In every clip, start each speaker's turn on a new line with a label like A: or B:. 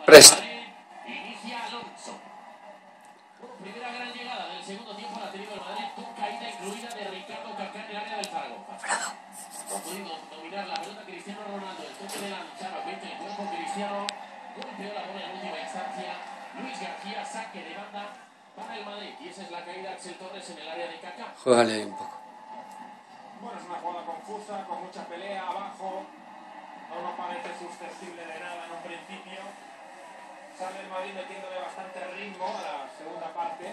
A: Presta.
B: Inicia Alonso. Bueno, primera gran llegada del segundo tiempo la ha tenido el Madrid con caída incluida de Ricardo Kaká en el área del Zaragoza. No ha podido dominar la pelota Cristiano Ronaldo. El toque de Lanzaro, 20 el cuerpo Cristiano. Golpeó la bola en última instancia. Luis García, saque de banda para el Madrid. Y esa es la caída de Axel Torres en el área de Kaká.
A: Juégale ahí un poco.
C: Bueno, es una jugada confusa, con mucha pelea abajo. No parece susceptible de nada en un principio. Sale el Madrid metiéndole bastante ritmo a la segunda parte.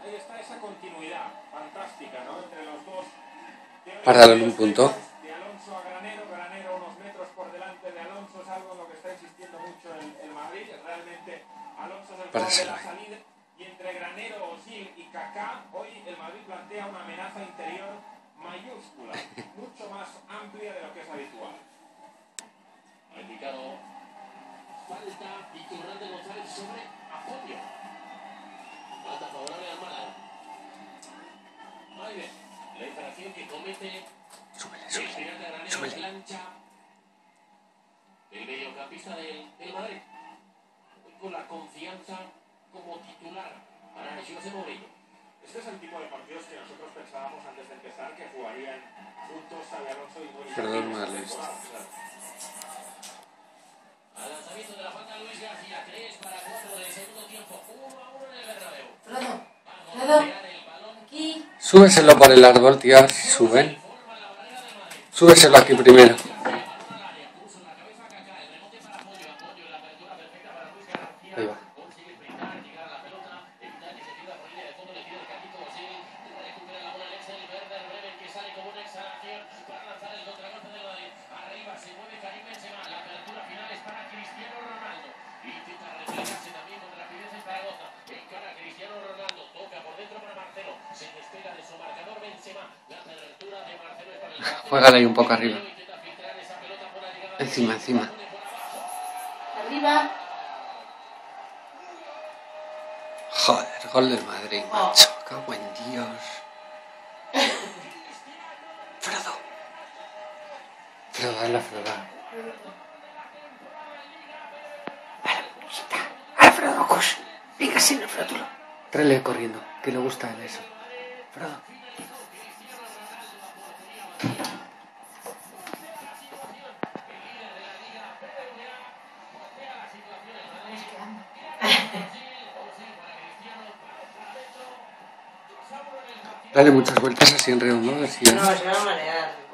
C: Ahí está esa continuidad fantástica, ¿no? Entre los dos.
A: Páralo en un punto.
C: De Alonso a Granero, Granero unos metros por delante de Alonso, es algo en lo que está insistiendo mucho el Madrid. Realmente Alonso es el jugador de la salida. Y entre Granero, Özil y Kaká, hoy el Madrid plantea una amenaza interior mayúscula, mucho más amplia de lo que es habitual.
B: Ha indicado falta Iturralde González sobre Apoyo. Falta favorable al Málaga. Muy bien. La infracción que comete el Pirata Granero plancha el mediocampista del Madrid. Con la confianza como titular para José Mourinho.
C: Este es el tipo de partidos que nosotros pensábamos antes de empezar que jugarían juntos Xabi Alonso y Mourinho.
A: Perdón, mal visto.
B: Al lanzamiento de la falta Luis García, 3 para 4 del segundo tiempo, 1-1 en el Bernabéu.
D: Aquí.
A: Súbeselo por el árbol, tías, si suben. Súbeselo aquí primero. Ahí va. Juégale ahí un poco arriba. Encima, encima.
D: Arriba.
A: Joder, gol del Madrid, macho. Cago en Dios. Fredo. Fredo, dale a Fredo. Alfredo, cosh. Venga, sí, Alfredo. Tráele corriendo, que le gusta a él eso. Fredo. Dale muchas vueltas así en redondo, así.
D: No, se va a marear.